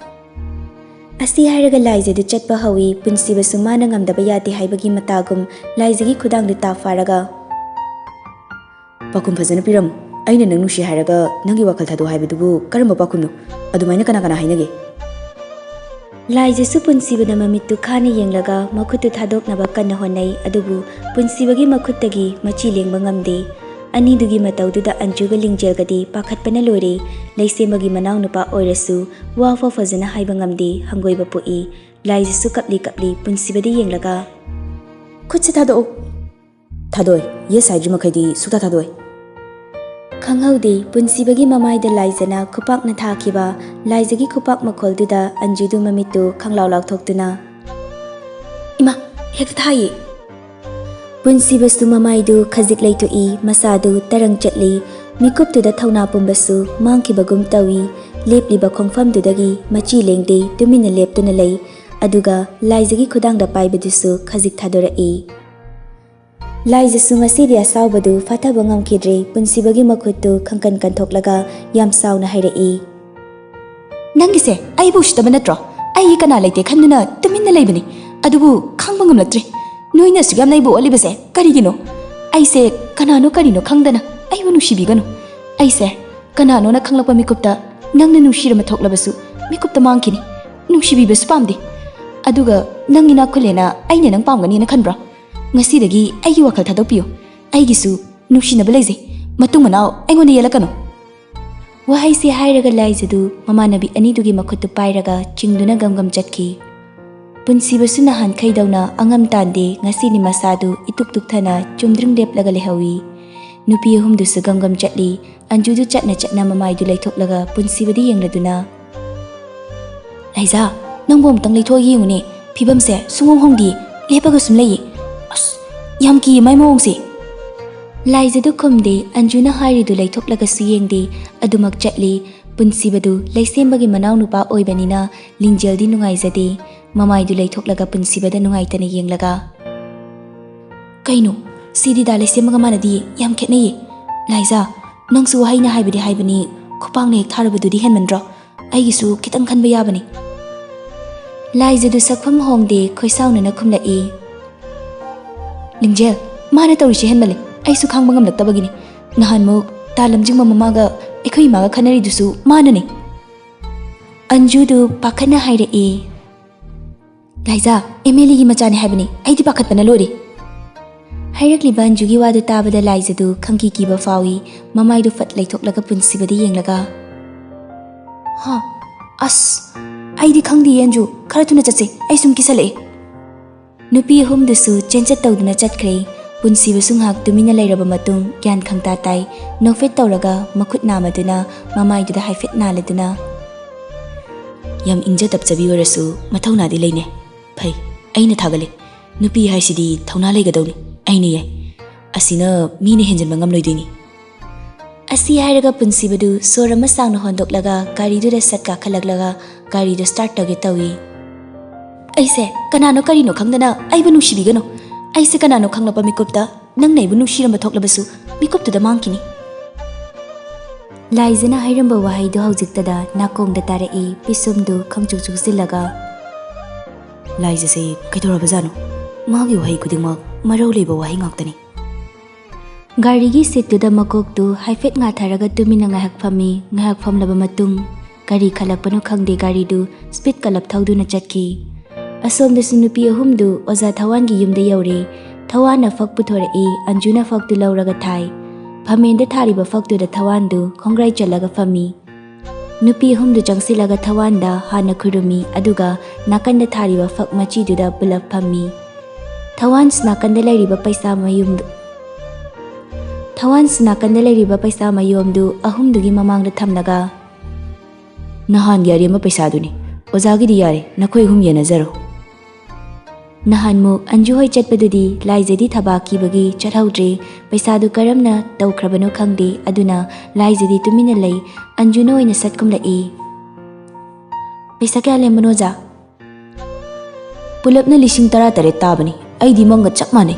[SPEAKER 1] ꯑꯁꯤ ꯍꯥꯏꯔꯒ ꯂꯥꯏꯖꯗꯨ ꯆꯠꯄ ꯍꯧꯏ ꯄꯨꯟꯁꯤꯕꯁꯨ ꯃꯥꯅ ꯉꯝꯗꯕ ꯌꯥꯗꯦ ꯍꯥꯏꯕꯒꯤ ꯃꯇꯥꯒꯨꯝ ꯂꯥꯏꯖꯒꯤ ꯈꯨꯗꯥꯡꯗꯨ ꯇꯥꯞ ꯐꯥꯔꯒ
[SPEAKER 3] ꯄꯥꯎꯈꯨꯝ ꯐꯖꯅ ꯄꯤꯔꯝꯃꯨ ꯑꯩꯅ ꯅꯪ ꯅꯨꯡꯁꯤ ꯍꯥꯏꯔꯒ ꯅꯪꯒꯤ ꯋꯥꯈꯜ ꯊꯥꯗꯣꯛ ꯍꯥꯏꯕꯗꯨꯕꯨ ꯀꯔꯝꯕ ꯄꯥꯎꯈꯨꯝꯅꯣ ꯑꯗꯨꯃꯥꯏꯅ ꯀꯅꯥ ꯍꯥꯏꯅꯒꯦ
[SPEAKER 1] ꯂꯥꯏꯖꯁꯨ ꯄꯨꯟꯁꯤꯕꯅ ꯃꯃꯤꯠꯇꯨ ꯈꯥꯅ ꯌꯦꯡꯂꯒ ꯃꯈꯨꯠꯇꯨ ꯊꯥꯗꯣꯛꯅꯕ ꯀꯟꯅ ꯍꯣꯠꯅꯩ ꯑꯗꯨꯕꯨ ꯄꯨꯟꯁꯤꯕꯒꯤ ꯃꯈꯨꯠꯇꯒꯤ ꯃꯆꯤ ꯂꯦꯡꯕ ꯉꯝꯗꯦ ꯑꯅꯤꯗꯨꯒꯤ ꯃꯇꯧꯗꯨꯗ ꯑꯟꯖꯨꯒ ꯂꯤꯡꯖꯦꯜꯒꯗꯤ ꯄꯥꯈꯠꯄꯅ ꯂꯣꯏꯔꯦ ꯂꯩꯁꯦꯝꯕꯒꯤ ꯃꯅꯥꯎꯅꯨꯄꯥ ꯑꯣꯏꯔꯁꯨ ꯋꯥꯐꯥꯎ ꯐꯖꯅ ꯍꯥꯏꯕ ꯉꯝꯗꯦ ꯍꯪꯒꯣꯏꯕ ꯄꯣꯛꯏ ꯂꯥꯏꯖꯁꯨ ꯀꯞꯂꯤ ꯄꯨꯟꯁꯤꯕꯗ ꯌꯦꯡꯂꯒ
[SPEAKER 2] ꯈꯨꯠꯁꯦ ꯊꯥꯗꯣꯛꯎ
[SPEAKER 3] ꯊꯥꯗꯣꯛꯑꯦ ꯌꯦꯁ ꯍꯥꯏꯗ꯭ꯔꯤ ꯃꯈꯩꯗꯤ ꯁꯨꯛꯊꯥ ꯊꯥꯗꯣꯛꯑꯦ
[SPEAKER 1] ꯈꯪꯍꯧꯗꯦ ꯄꯨꯟꯁꯤꯕꯒꯤ ꯃꯃꯥꯏꯗ ꯂꯥꯏꯖꯅ ꯈꯨꯄꯥꯛꯅ ꯊꯥꯈꯤꯕ ꯂꯥꯏꯖꯒꯤ ꯈꯨꯄꯥꯛ ꯃꯈꯣꯜꯗꯨꯗ ꯑꯟꯖꯨꯗꯨ ꯃꯃꯤꯠꯇꯨ ꯈꯪꯂꯥꯎ ꯂꯥꯎꯊꯣꯛꯇꯨꯅ
[SPEAKER 2] ꯏꯃꯥ ꯍꯦꯛꯇ ꯊꯥꯏꯌꯦ
[SPEAKER 1] ꯄꯨꯟꯁꯤꯕꯁꯨ ꯃꯃꯥꯏꯗꯨ ꯈꯖꯤꯛ ꯂꯩꯊꯣꯛꯏ ꯃꯁꯥꯗꯨ ꯇꯔꯪ ꯆꯠꯂꯤ ꯃꯤꯀꯨꯞꯇꯨꯗ ꯊꯧꯅꯥ ꯄꯨꯝꯕꯁꯨ ꯃꯥꯡꯈꯤꯕꯒꯨꯝ ꯇꯧꯏ ꯂꯦꯞꯂꯤꯕ ꯈꯣꯡꯐꯝꯗꯨꯗꯒꯤ ꯃꯆꯤ ꯂꯦꯡꯗꯦ ꯇꯨꯃꯤꯟꯅ ꯂꯦꯞꯇꯨꯅ ꯂꯩ ꯑꯗꯨꯒ ꯂꯥꯏꯖꯒꯤ ꯈꯨꯗꯥꯡꯗ パイꯕꯗꯨꯁꯨ ꯈꯖꯤꯛ ꯊꯥꯗꯣꯔꯛꯏ ꯂꯥꯏꯖꯁꯨ ꯉꯁꯤꯗꯤ ꯑꯁꯥꯎꯕꯗꯨ ꯐꯥꯊꯕ ꯉꯝꯈꯤꯗ꯭ꯔꯦ ꯄꯨꯟꯁꯤꯕꯒꯤ ꯃꯈꯨꯠꯇꯨ ꯈꯪꯀꯟ ꯀꯟꯊꯣꯛꯂꯒ ꯌꯥꯝ ꯁꯥꯎꯅ ꯍꯥꯏꯔꯛꯏ
[SPEAKER 3] ꯅꯪꯒꯤꯁꯦ ꯑꯩꯕꯨ ꯎꯁꯤꯠꯇꯕ ꯅꯠꯇ꯭ꯔꯣ ꯑꯩꯒꯤ ꯀꯅꯥ ꯂꯩꯇꯦ ꯈꯟꯗꯨꯅ ꯇꯨꯃꯤꯟꯅ ꯂꯩꯕꯅꯤ ꯑꯗꯨꯕꯨ ꯈꯪꯕ ꯉꯝꯂꯛꯇ꯭ꯔꯦ ꯅꯣꯏꯅ ꯑꯁꯨꯛ ꯌꯥꯝꯅ ꯑꯩꯕꯨ ꯑꯣꯠꯂꯤꯕꯁꯦ ꯀꯔꯤꯒꯤꯅꯣ ꯑꯩꯁꯦ ꯀꯅꯥꯅꯣ ꯀꯔꯤꯅꯣ ꯈꯪꯗꯅ ꯑꯩꯕꯨ ꯅꯨꯡꯁꯤꯕꯤꯒꯅꯨ ꯑꯩꯁꯦ ꯀꯅꯥꯅꯣꯅ ꯈꯪꯂꯛꯄ ꯃꯤꯀꯨꯞꯇ ꯅꯪꯅ ꯅꯨꯡꯁꯤꯔꯝꯕ ꯊꯣꯛꯂꯕꯁꯨ ꯃꯤꯀꯨꯞꯇ ꯃꯥꯡꯈꯤꯅꯤ ꯅꯨꯡꯁꯤꯕꯤꯕꯁꯨ ꯄꯥꯝꯗꯦ ꯑꯗꯨꯒ ꯅꯪ ꯏꯅꯥꯛ ꯈꯨꯜꯂꯦꯅ ꯑꯩꯅ ꯅꯪ ꯄꯥꯝꯒꯅꯤꯅ ꯈꯟꯕ꯭ꯔꯣ ꯉꯁꯤꯗꯒꯤ ꯑꯩꯒꯤ ꯋꯥꯈꯜ ꯊꯥꯗꯣꯛꯄꯤꯌꯨ ꯑꯩꯒꯤꯁꯨ ꯅꯨꯡꯁꯤꯅꯕ ꯂꯩꯖꯩ ꯃꯇꯨꯡ ꯃꯅꯥꯎ ꯑꯩꯉꯣꯟꯗ ꯌꯦꯜꯂꯛꯀꯅꯨ
[SPEAKER 1] ꯋꯥꯍꯩꯁꯦ ꯍꯥꯏꯔꯒ ꯂꯥꯏꯖꯗꯨ ꯃꯃꯥꯟꯅꯕꯤ ꯑꯅꯤꯗꯨꯒꯤ ꯃꯈꯨꯠꯇꯨ ꯄꯥꯏꯔꯒ ꯆꯤꯡꯗꯨꯅ ꯒꯝꯒꯝ ꯆꯠꯈꯤ ꯄꯨꯟꯁꯤꯕꯁꯨ ꯅꯍꯥꯟꯈꯩꯗꯧꯅ ꯑꯉꯝ ꯇꯥꯟꯗꯦ ꯉꯁꯤꯗꯤ ꯃꯁꯥꯗꯨ ꯏꯇꯨꯛ ꯇꯨꯛꯊꯅ ꯆꯨꯝꯗ꯭ꯔꯤꯡ ꯂꯦꯞꯂꯒ ꯂꯩꯍꯧꯏ ꯅꯨꯄꯤ ꯑꯍꯨꯝꯗꯨꯁꯨ ꯒꯝꯒꯝ ꯆꯠꯂꯤ ꯑꯟꯖꯨꯗꯨ ꯆꯠꯅ ꯃꯃꯥꯏꯗꯨ ꯂꯩꯊꯣꯛꯂꯒ ꯄꯨꯟꯁꯤꯕꯗ ꯌꯦꯡꯂꯗꯨꯅ
[SPEAKER 3] ꯂꯩꯖꯥ ꯅꯪꯕꯨ ꯑꯃꯨꯛꯇꯪ ꯂꯩꯊꯣꯛꯑ ꯌꯦꯡꯉꯨꯅꯦ ꯐꯤꯕꯝꯁꯦ ꯁꯨꯡꯍꯣꯡ ꯍꯣꯡꯗꯦ ꯂꯦꯞꯄꯒ ꯁꯨꯝ ꯂꯩꯌꯦ ꯑꯁ ꯌꯥꯝ ꯀꯤꯌꯦ ꯃꯥꯏ ꯃꯑꯣꯡꯁꯦ
[SPEAKER 1] ꯂꯥꯏꯖꯗꯨ ꯈꯨꯝꯗꯦ ꯑꯟꯖꯨꯅ ꯍꯥꯏꯔꯤꯗꯨ ꯂꯩꯊꯣꯛꯂꯒꯁꯨ ꯌꯦꯡꯗꯦ ꯑꯗꯨꯃꯛ ꯆꯠꯂꯤ ꯄꯨꯟꯁꯤꯕꯗꯨ ꯂꯩꯁꯦꯝꯕꯒꯤ ꯃꯅꯥꯎꯅꯨꯄꯥ ꯑꯣꯏꯕꯅꯤꯅ ꯂꯤꯡꯖꯦꯜꯗꯤ ꯅꯨꯡꯉꯥꯏꯖꯗꯦ ꯃꯃꯥꯏꯗꯨ ꯂꯩꯊꯣꯛꯂꯒ ꯄꯨꯟꯁꯤꯕꯗ ꯅꯨꯡꯉꯥꯏꯇꯅ ꯌꯦꯡꯂꯒ
[SPEAKER 3] ꯀꯩꯅꯣ ꯁꯤꯗꯤ ꯗꯥ ꯂꯩꯁꯦꯝꯕꯒ ꯃꯥꯟꯅꯗꯤꯌꯦ ꯌꯥꯝ ꯈꯦꯠꯅꯩꯌꯦ ꯂꯥꯏꯖꯥ ꯅꯪꯁꯨ ꯋꯥꯍꯩꯅ ꯍꯥꯏꯕꯅꯤ ꯈꯨꯄꯥꯡꯅ ꯍꯦꯛ ꯊꯥꯔꯨꯕꯗꯨꯗꯤ ꯍꯦꯟꯃꯟꯗ꯭ꯔꯣ ꯑꯩꯒꯤꯁꯨ ꯈꯤꯇꯪ ꯈꯟꯕ ꯌꯥꯕꯅꯤ
[SPEAKER 1] ꯂꯥꯏꯖꯗꯨ ꯁꯛꯐꯝ ꯍꯣꯡꯗꯦ ꯈꯣꯏꯁꯥꯎꯅꯅ ꯈꯨꯝꯂꯛꯏ
[SPEAKER 3] ꯂꯤꯡꯖꯦꯜ ꯃꯥꯅ ꯇꯧꯔꯤꯁꯦ ꯍꯦꯟꯃꯜꯂꯦ ꯑꯩꯁꯨ ꯈꯥꯡꯕ ꯉꯝꯂꯛꯇꯕꯒꯤꯅꯤ ꯅꯍꯥꯟꯃꯨꯛ ꯇꯥ ꯂꯝꯖꯤꯡꯕ ꯃꯃꯥꯒ ꯑꯩꯈꯣꯏ ꯏꯃꯥꯒ ꯈꯟꯅꯔꯤꯗꯨꯁꯨ ꯃꯥꯅꯅꯤ
[SPEAKER 1] ꯑꯟꯖꯨꯗꯨ ꯄꯥꯈꯠꯅ ꯍꯥꯏꯔꯛꯏ
[SPEAKER 3] ꯂꯥꯏꯖꯥ MLAꯒꯤ ꯃꯆꯥꯅꯤ ꯍꯥꯏꯕꯅꯤ ꯑꯩꯗꯤ ꯄꯥꯈꯠꯄꯅ ꯂꯣꯏꯔꯦ
[SPEAKER 1] ꯍꯥꯏꯔꯛꯂꯤꯕ ꯑꯟꯖꯨꯒꯤ ꯋꯥꯗꯨ ꯇꯥꯕꯗ ꯂꯥꯏꯖꯗꯨ ꯈꯪꯀꯤ ꯀꯤꯕ ꯐꯥꯎꯏ ꯃꯃꯥꯏꯗꯨ ꯐꯠ ꯂꯩꯊꯣꯛꯂꯒ ꯄꯨꯟꯁꯤꯕꯗ ꯌꯦꯡꯂꯒ
[SPEAKER 3] ꯑꯁ ꯑꯩꯗꯤ ꯈꯪꯗꯤꯌꯦ ꯑꯟꯖꯨ ꯈꯔ ꯊꯨꯅ ꯆꯠꯁꯦ ꯑꯩ ꯁꯨꯝ ꯀꯤꯁꯜꯂꯛꯑꯦ
[SPEAKER 1] ꯅꯨꯄꯤ ꯑꯍꯨꯝꯗꯨꯁꯨ ꯆꯦꯟꯆꯠ ꯇꯧꯗꯨꯅ ꯆꯠꯈ꯭ꯔꯦ ꯄꯨꯟꯁꯤꯕꯁꯨ ꯉꯥꯏꯍꯥꯛ ꯇꯨꯃꯤꯟꯅ ꯂꯩꯔꯕ ꯃꯇꯨꯡ ꯒ꯭ꯌꯥꯟ ꯈꯪꯇꯥ ꯇꯥꯏ ꯅꯣꯛꯐꯦꯠ ꯇꯧꯔꯒ ꯃꯈꯨꯠ ꯅꯥꯝꯃꯗꯨꯅ ꯃꯃꯥꯏꯗꯨꯗ ꯍꯥꯏꯐꯦꯠ ꯅꯥꯜꯂꯗꯨꯅ
[SPEAKER 3] ꯌꯥꯝ ꯏꯪꯖ ꯇꯞꯆꯕꯤ ꯑꯣꯏꯔꯁꯨ ꯃꯊꯧꯅꯥꯗꯤ ꯂꯩꯅꯦ ꯐꯩ ꯑꯩꯅ ꯊꯥꯒꯠꯂꯦ ꯅꯨꯄꯤ ꯍꯥꯏꯁꯤꯗꯤ ꯊꯧꯅꯥ ꯂꯩꯒꯗꯧꯅꯤ ꯑꯩꯅ ꯌꯥꯏ ꯑꯁꯤꯅ ꯃꯤꯅ ꯍꯦꯟꯖꯟꯕ ꯉꯝꯂꯣꯏꯗꯣꯏꯅꯤ
[SPEAKER 1] ꯑꯁꯤ ꯍꯥꯏꯔꯒ ꯄꯨꯟꯁꯤꯕꯗꯨ ꯁꯣꯔ ꯑꯃ ꯁꯥꯡꯅ ꯍꯣꯟꯗꯣꯛꯂꯒ ꯒꯥꯔꯤꯗꯨꯗ ꯁꯠ ꯀꯥꯈꯠꯂꯛꯂꯒ ꯒꯥꯔꯤꯗꯨ ꯁ꯭ꯇꯥꯔꯠ ꯇꯧꯒꯦ ꯇꯧꯏ
[SPEAKER 3] ꯑꯩꯁꯦ ꯀꯅꯥꯅꯣ ꯀꯔꯤꯅꯣ ꯈꯪꯗꯅ ꯑꯩꯕꯨ ꯅꯨꯡꯁꯤꯕꯤꯒꯅꯨ ꯑꯩꯁꯦ ꯀꯅꯥꯅꯣ ꯈꯪꯂꯛꯄ ꯃꯤꯀꯨꯞꯇ ꯅꯪꯅ ꯑꯩꯕꯨ ꯅꯨꯡꯁꯤꯔꯝꯕ ꯊꯣꯛꯂꯕꯁꯨ ꯃꯤꯀꯨꯞꯇꯨꯗ ꯃꯥꯡꯈꯤꯅꯤ
[SPEAKER 1] ꯂꯥꯏꯖꯅ ꯍꯥꯏꯔꯝꯕ ꯋꯥꯍꯩꯗꯨ ꯍꯧꯖꯤꯛꯇꯗ ꯅꯥꯀꯣꯡꯗ ꯇꯥꯔꯛꯏ ꯄꯤꯁꯨꯝꯗꯨ ꯈꯪꯆꯨꯛ ꯆꯨꯛꯁꯤꯜꯂꯒ
[SPEAKER 3] ꯂꯥꯏꯖꯁꯦ ꯀꯩꯗꯧꯔꯕꯖꯥꯠꯅꯣ ꯃꯥꯒꯤ ꯋꯥꯍꯩ ꯈꯨꯗꯤꯡꯃꯛ ꯃꯔꯧ ꯂꯩꯕ ꯋꯥꯍꯩ ꯉꯥꯛꯇꯅꯤ
[SPEAKER 1] ꯒꯥꯔꯤꯒꯤ ꯁꯤꯠꯇꯨꯗ ꯃꯀꯣꯛꯇꯨ ꯍꯥꯏꯐꯦꯠ ꯉꯥꯊꯔꯒ ꯇꯨꯃꯤꯟꯅ ꯉꯥꯏꯍꯥꯛ ꯐꯝꯃꯤ ꯉꯥꯏꯍꯥꯛ ꯐꯝꯂꯕ ꯃꯇꯨꯡ ꯀꯔꯤ ꯈꯜꯂꯛꯄꯅꯣ ꯈꯪꯗꯦ ꯒꯥꯔꯤꯗꯨ ꯁ꯭ꯄꯤꯠ ꯀꯂꯞ ꯊꯧꯗꯨꯅ ꯆꯠꯈꯤ ꯑꯁꯣꯝꯗꯁꯨ ꯅꯨꯄꯤ ꯑꯍꯨꯝꯗꯨ ꯑꯣꯖꯥ ꯊꯋꯥꯟꯒꯤ ꯌꯨꯝꯗ ꯌꯧꯔꯦ ꯊꯋꯥꯟꯅ ꯐꯛ ꯄꯨꯊꯣꯔꯛꯏ ꯑꯟꯖꯨꯅ ꯐꯛꯇꯨ ꯂꯧꯔꯒ ꯊꯥꯏ ꯐꯃꯦꯟꯗ ꯊꯥꯔꯤꯕ ꯐꯛꯇꯨꯗ ꯊꯋꯥꯟꯗꯨ ꯈꯣꯡꯒ꯭ꯔꯥꯏ ꯆꯜꯂꯒ ꯐꯝꯃꯤ ꯅꯨꯄꯤ ꯑꯍꯨꯝꯗꯨ ꯆꯪꯁꯤꯜꯂꯒ ꯊꯋꯥꯟꯗ ꯍꯥꯟꯅ ꯈꯨꯔꯨꯝꯃꯤ ꯑꯗꯨꯒ ꯅꯥꯀꯟꯗ ꯊꯥꯔꯤꯕ ꯐꯛ ꯃꯆꯤꯗꯨꯗ ꯄꯨꯂꯞ ꯐꯝꯃꯤ ꯊꯋꯥꯟꯁꯨ ꯅꯥꯀꯟꯗ ꯂꯩꯔꯤꯕ ꯄꯩꯁꯥ ꯃꯌꯣꯝꯗꯨ ꯑꯍꯨꯝꯗꯨꯒꯤ ꯃꯃꯥꯡꯗ ꯊꯝꯂꯒ
[SPEAKER 3] ꯅꯍꯥꯟꯒꯤ ꯑꯔꯦꯝꯕ ꯄꯩꯁꯥꯗꯨꯅꯤ ꯑꯣꯖꯥꯒꯤꯗꯤ ꯌꯥꯔꯦ ꯅꯈꯣꯏ ꯑꯍꯨꯝ ꯌꯦꯟꯅꯖꯔꯣ
[SPEAKER 1] Nahanmuk Anju hoi chatpadudi laizadi thabakibagi chathautre paisadu karamna tawkhrabano khangde aduna laizadi tumina lei Anju no ina satkumlai paisa kya lembano ja
[SPEAKER 3] Pulapna lising tara tare tabani aidi manga chap mane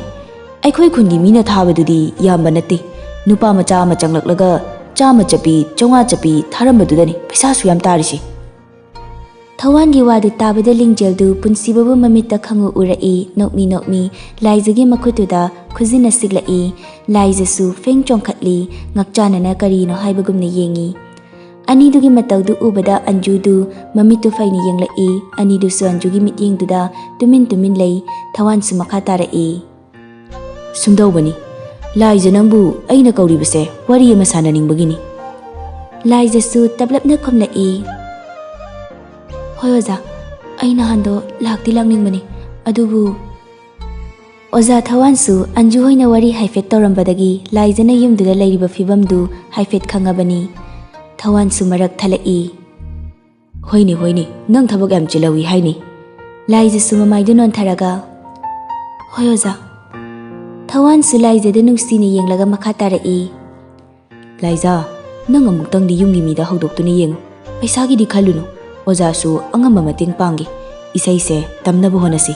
[SPEAKER 3] aikhoi khungi mina thabadudi yamba nate nupa macha ama changlaklaga chama chapi chonga chapi tharambadudani paisa su yam tarisi
[SPEAKER 1] Thawangi wadu tabada lingjeldu punsibabu mamitta khangu urai nokmi laizagi makhutuda khuzina siglai laijasu feng chongkhatli ngakchanana karino haibagumna yengi Anidugi mataudu ubada Anjudu mamitu faini yenglai anidu su Anjugi mityengduda tumin lei Thawan su makha tarai
[SPEAKER 3] Sumdawbani laija nangbu aina kauribase wari ama sananingbagini
[SPEAKER 1] Laijasu tablapna khomlai Hoi oza aina hando lakti langningmani adubu Oza Thawan su Anju hoina wari haifet torambadagi laijana yumduda leiriba fibamdu haifet khangabani Thawan su marak thalai
[SPEAKER 3] Hoini nang thabak yam chilawi haini
[SPEAKER 1] Laijasu mamaidu non tharaga Hoi oza Thawan su laijada nungsina yenglaga makha tarai
[SPEAKER 3] Laija nang amuktang di yunggi mida haudoktuni yengu paisagi di khalunu Oza su angamba mating pangi isai se tamnabu honasi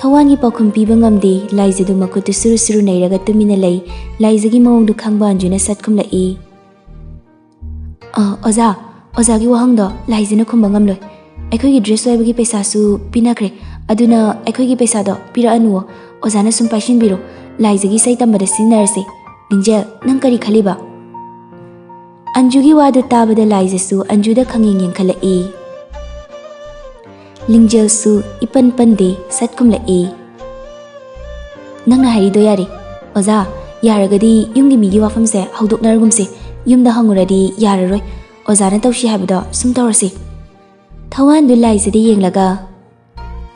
[SPEAKER 1] Thawangi pakhum piba ngamde laijadu makhutu suru nairaga tumina lei laijagi mawongdu khangba Anjuna satkhumlai Ozagi wahangdo laijana khumba ngamloi Aikhoigi dress waibagi paisa su pinakre aduna aikhoigi paisa do pira anu Ozana sum pashin biro laijagi sai tambada sinarse Ningjel nang kari khaliba Anjugi wadu tabada laijasu Anjuda khanging yengkhalai Lingjel su ipan pande satkumlai Nangna harido yari Oza yaragadi yumgi migi wafamse haudoknargumse yumda hanguradi yararoi Ozana tawshi habida sum tawrasi Thawan du laijadi yenglaga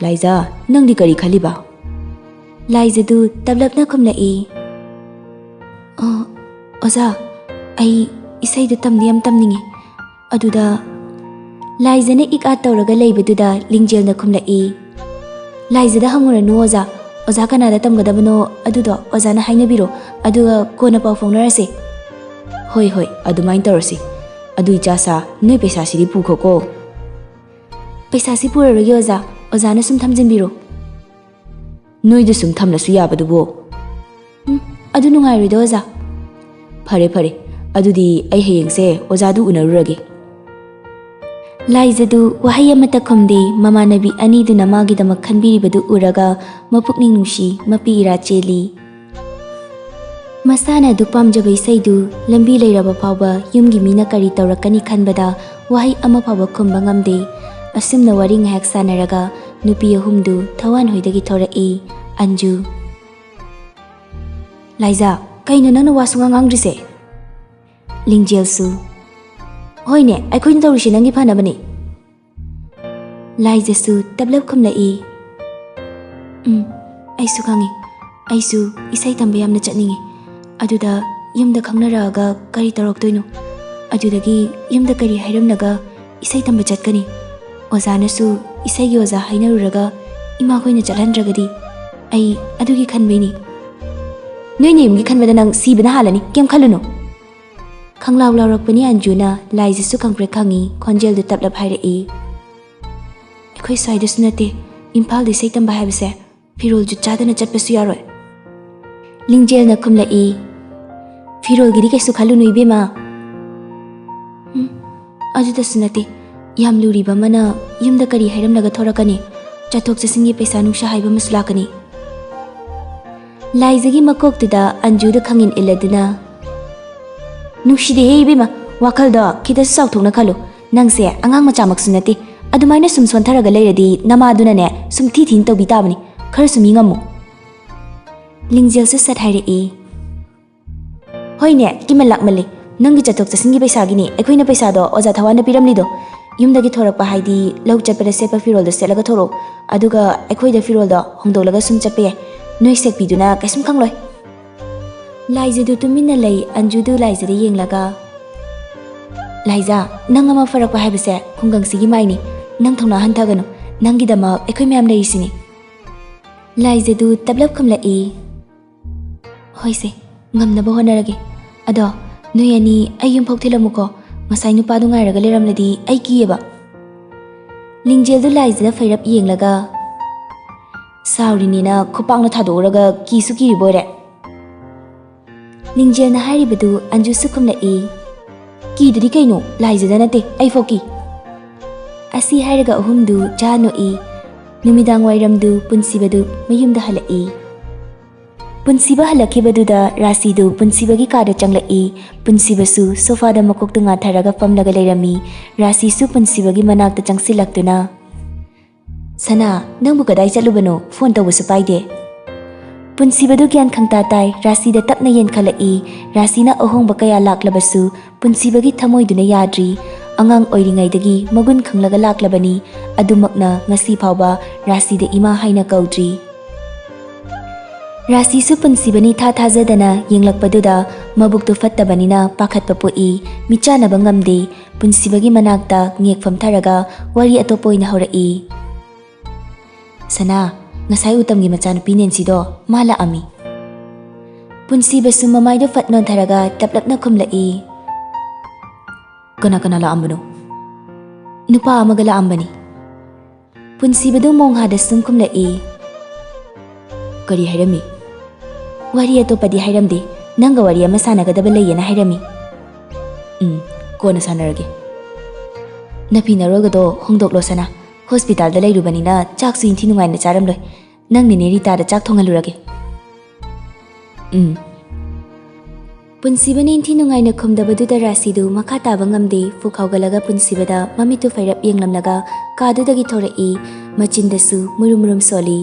[SPEAKER 3] Laija nangdi kari khaliba
[SPEAKER 1] Laijadu tablapna khomlai Oza ai isai du tamniyam tamningi aduda laijana ikat tawraga leibaduda lingjelna khumlai laijada hanguranu oza kanada tamgadabano adudo ozana hainabiro aduga kona paw fawnarase
[SPEAKER 3] Hoi adumain tawrasi adu ichasa noi paisa siri pukhoko
[SPEAKER 1] paisa si puraragi ozana sum thamjinbiro
[SPEAKER 3] Noi du sum thamnasu yabadubo
[SPEAKER 1] adu nungairido oza
[SPEAKER 3] Phare adudi ai heyengse ozadu unarurage
[SPEAKER 1] Laijadu wahai amata khomde mamanabi aniduna magidamak khanbiribadu uraga mapukning nungshi mapira cheli Masana du pamjaba isaidu lambi leiraba phawba yumgi mina kari tawrakani khanbada wahai ama phawba khumba ngamde asumna wari ngahak sanaraga nupi ahumdu Thawan hoidagi thorai Anju
[SPEAKER 3] Laija kaino nangna wasunga ngangrise
[SPEAKER 1] Lingjelsu
[SPEAKER 3] Hoine aikhoina tawrisi nangi phanabani
[SPEAKER 1] Laijasu tablap khomlai Aisu khangi aisu isai tamba yamna chatningi aduda yumda khangnaraga kari taroktoino adudagi yumda kari hairamnaga isai tamba chatkani Ozana su isai gi oza hainaruraga ima khoina chathandragadi ai adugi khanbaini
[SPEAKER 3] Noine yumgi khanbada nang sibana halani kem khalunu
[SPEAKER 1] Khanglaw lawrakpani Anjuna laijasu khangpre khangi khonjel du tablap hairai Aikhoi saidasu nate Imphal di sai tamba haibase firol ju chadana chatpasu yaroi Lingjel na khumlai Firol giri kaisu khalunu ibema Ajudasu nate yam luriba mana yumda kari hairamnaga thorakani chathok chasingi paisa nungsha haiba masulakani Laijagi makoktuda Anjuda khangin iladuna
[SPEAKER 3] Nushide hei bima wakalda kidasu sauthokna khalo nangse angang machamaksu nate adumaina sum sontharaga leiradi namaduna ne sum thin tawbi tabani khar sum ingamu
[SPEAKER 1] Lingjel su sat hairai
[SPEAKER 3] Hoine kimal lakmali nangi chathok chasingi paisa gini aikhoina paisa do oza Thawana piramlido
[SPEAKER 1] yumdagi thorakpa haidi lau chappada sepa firol da selaga thoro aduga aikhoida firol da hongdolaga sum chapye noi sekpiduna kaisum khangloi Laijadu tumina lei Anjudu laijada yenglaga Laija nang ama farakpa haibase khungang sigi maini nang thongna hantagano
[SPEAKER 3] ꯅꯪꯒꯤꯗꯃꯛ ꯑꯩꯈꯣꯏ ꯃꯌꯥꯝ ꯂꯩꯔꯤꯁꯤꯅꯤ.
[SPEAKER 1] ꯂꯥꯏꯖꯗꯨ ꯇꯞꯂꯞ ꯈꯨꯝꯂꯛꯏ.
[SPEAKER 3] ꯍꯣꯏꯁꯦ, ꯉꯝꯅꯕ ꯍꯣꯠꯅꯔꯒꯦ. ꯑꯗꯣ ꯅꯣꯏ ꯑꯅꯤ ꯑꯩ ꯌꯨꯝꯐꯥꯎ ꯊꯤꯜꯂꯝꯃꯨꯀꯣ. ꯉꯁꯥꯏ ꯅꯨꯄꯥꯗꯨ ꯉꯥꯏꯔꯒ ꯂꯩꯔꯝꯂꯗꯤ ꯑꯩ ꯀꯤꯌꯦꯕ.
[SPEAKER 1] ꯂꯤꯡꯖꯦꯜꯗꯨ ꯂꯥꯏꯖꯗ ꯐꯩꯔꯞ ꯌꯦꯡꯂꯒ
[SPEAKER 3] ꯁꯥꯎꯔꯤꯅꯤꯅ ꯈꯨꯄꯥꯛꯅ ꯊꯥꯗꯣꯛꯎꯔꯒ ꯀꯤꯁꯨ ꯀꯤꯔꯤꯕꯣꯏꯔꯦ.
[SPEAKER 1] ꯂꯤꯡꯖꯦꯜꯅ ꯍꯥꯏꯔꯤꯕꯗꯨ ꯑꯟꯖꯨꯁꯨ ꯈꯨꯝꯂꯛꯏ.
[SPEAKER 3] ꯀꯤꯗꯗꯤ ꯀꯩꯅꯣ, ꯂꯥꯏꯖꯗ ꯅꯠꯇꯦ ꯑꯩꯐꯥꯎ ꯀꯤ.
[SPEAKER 1] ꯑꯁꯤ ꯍꯥꯏꯔꯒ ꯑꯍꯨꯝꯗꯨ ꯖꯥ ꯅꯣꯛꯏ. ꯅꯨꯃꯤꯗꯥꯡ ꯋꯥꯏꯔꯝꯗꯨ ꯄꯨꯟꯁꯤꯕꯗꯨ ꯃꯌꯨꯝꯗ ꯍꯜꯂꯛꯏ. ꯄꯨꯟꯁꯤꯕ ꯍꯜꯂꯛꯈꯤꯕꯗꯨꯗ ꯔꯥꯁꯤꯗꯨ ꯄꯨꯟꯁꯤꯕꯒꯤ ꯀꯥꯗ ꯆꯪꯂꯛꯏ. ꯄꯨꯟꯁꯤꯕꯁꯨ ꯁꯣꯐꯥꯗ ꯃꯀꯣꯛꯇꯨ ꯉꯥꯊꯔꯒ ꯐꯝꯂꯒ ꯂꯩꯔꯝꯃꯤ. ꯔꯥꯁꯤꯁꯨ ꯄꯨꯟꯁꯤꯕꯒꯤ ꯃꯅꯥꯛꯇ ꯆꯪꯁꯤꯜꯂꯛꯇꯨꯅ,
[SPEAKER 3] ꯁꯅꯥ, ꯅꯪꯕꯨ ꯀꯗꯥꯏ ꯆꯠꯂꯨꯕꯅꯣ? ꯐꯣꯟ ꯇꯧꯕꯁꯨ ꯄꯥꯏꯗꯦ.
[SPEAKER 1] ꯄꯨꯟꯁꯤꯕꯗꯨ ꯒ꯭ꯌꯥꯟ ꯈꯪꯇꯥ ꯇꯥꯏ. ꯔꯥꯁꯤꯗ ꯇꯞꯅ ꯌꯦꯟꯈꯠꯂꯛꯏ. ꯔꯥꯁꯤꯅ ꯑꯍꯣꯡꯕ ꯀꯌꯥ ꯂꯥꯛꯂꯕꯁꯨ ꯄꯨꯟꯁꯤꯕꯒꯤ ꯊꯃꯣꯏꯗꯨꯅ ꯌꯥꯗ꯭ꯔꯤ. ꯑꯉꯥꯡ ꯑꯣꯏꯔꯤꯉꯩꯗꯒꯤ ꯃꯒꯨꯟ ꯈꯪꯂꯒ ꯂꯥꯛꯂꯕꯅꯤ. ꯑꯗꯨꯃꯛꯅ ꯉꯁꯤ ꯐꯥꯎꯕ ꯔꯥꯁꯤꯗ ꯏꯃꯥ ꯍꯥꯏꯅ ꯀꯧꯗ꯭ꯔꯤ. ꯔꯥꯁꯤꯁꯨ ꯄꯨꯟꯁꯤꯕꯅꯤ ꯊꯥꯊꯥꯖꯗꯅ ꯌꯦꯡꯂꯛꯄꯗꯨꯗ ꯃꯕꯨꯛꯇꯨ ꯐꯠꯇꯕꯅꯤꯅ ꯄꯥꯈꯠꯄ ꯄꯣꯛꯏ. ꯃꯤꯆꯥꯟꯅꯕ ꯉꯝꯗꯦ. ꯄꯨꯟꯁꯤꯕꯒꯤ ꯃꯅꯥꯛꯇ ꯉꯦꯛ ꯐꯝꯊꯔꯒ ꯋꯥꯔꯤ ꯑꯇꯣꯞꯄ ꯑꯣꯏꯅ ꯍꯧꯔꯛꯏ.
[SPEAKER 3] ꯁꯅꯥ, ꯉꯁꯥꯏ ꯎꯇꯝꯒꯤ ꯃꯆꯥꯅꯨꯄꯤ ꯅꯦꯟꯁꯤꯗꯣ ꯃꯥ ꯂꯥꯛꯑꯝꯃꯤ.
[SPEAKER 1] ꯄꯨꯟꯁꯤꯕꯁꯨ ꯃꯃꯥꯏꯗꯨ ꯐꯠ ꯅꯣꯟꯊꯔꯒ ꯇꯞꯂꯞꯅ ꯈꯨꯝꯂꯛꯏ.
[SPEAKER 3] ꯀꯅꯥ ꯀꯅꯥ ꯂꯥꯛꯑꯝꯕꯅꯣ? ꯅꯨꯄꯥ ꯑꯃꯒ ꯂꯥꯛꯑꯝꯕꯅꯤ.
[SPEAKER 1] ꯄꯨꯟꯁꯤꯕꯗꯨ ꯃꯣꯡꯍꯥꯗ ꯁꯨꯝ ꯈꯨꯝꯂꯛꯏ.
[SPEAKER 3] ꯀꯔꯤ ꯍꯥꯏꯔꯝꯃꯤ?
[SPEAKER 1] ꯋꯥꯔꯤ ꯑꯇꯣꯞꯄꯗꯤ ꯍꯥꯏꯔꯝꯗꯦ. ꯅꯪꯒ ꯋꯥꯔꯤ ꯑꯃ ꯁꯥꯟꯅꯒꯗꯕ ꯂꯩꯌꯦꯅ ꯍꯥꯏꯔꯝꯃꯤ.
[SPEAKER 3] ꯀꯣꯟꯅ ꯁꯥꯟꯅꯔꯒꯦ. ꯅꯐꯤ ꯅꯔꯣꯜꯒꯗꯣ ꯍꯣꯡꯗꯣꯛꯂꯣ ꯁꯅꯥ. ꯍꯣꯁꯄꯤꯇꯥꯜꯗ ꯂꯩꯔꯨꯕꯅꯤꯅ ꯆꯥꯛꯁꯨ ꯏꯟꯊꯤ ꯅꯨꯡꯉꯥꯏꯅ ꯆꯥꯔꯝꯂꯣꯏ. ꯅꯪ ꯅꯦꯅꯦ ꯔꯤꯇꯥꯗ ꯆꯥꯛ ꯊꯣꯡꯍꯜꯂꯨꯔꯒꯦ.
[SPEAKER 1] ꯄꯨꯟꯁꯤꯕꯅ ꯏꯟꯊꯤ ꯅꯨꯡꯉꯥꯏꯅ ꯈꯨꯝꯗꯕꯗꯨꯗ ꯔꯥꯁꯤꯗꯨ ꯃꯈꯥ ꯇꯥꯕ ꯉꯝꯗꯦ. ꯐꯨꯛ ꯍꯧꯒꯠꯂꯒ ꯄꯨꯟꯁꯤꯕꯗ ꯃꯃꯤꯠꯇꯨ ꯐꯩꯔꯞ ꯌꯦꯡꯂꯝꯂꯒ ꯀꯥꯗꯨꯗꯒꯤ ꯊꯣꯔꯛꯏ. ꯃꯆꯤꯟꯗꯁꯨ ꯃꯨꯔꯨꯝ ꯃꯨꯔꯨꯝ ꯁꯣꯜꯂꯤ.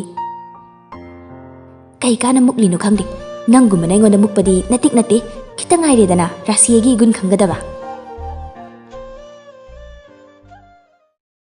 [SPEAKER 3] ꯀꯩ ꯀꯥꯟꯅ ꯃꯨꯛꯂꯤꯅꯣ ꯈꯪꯗꯦ. ꯅꯪꯒꯨꯝꯕꯅ ꯑꯩꯉꯣꯟꯗ ꯃꯨꯛꯄꯗꯤ ꯅꯇꯤꯛ ꯅꯠꯇꯦ. ꯈꯤꯇꯪ ꯉꯥꯏꯔꯦꯗꯅ ꯔꯥꯁꯤ ꯑꯩꯒꯤ ꯏꯒꯨꯟ ꯈꯪꯒꯗꯕ.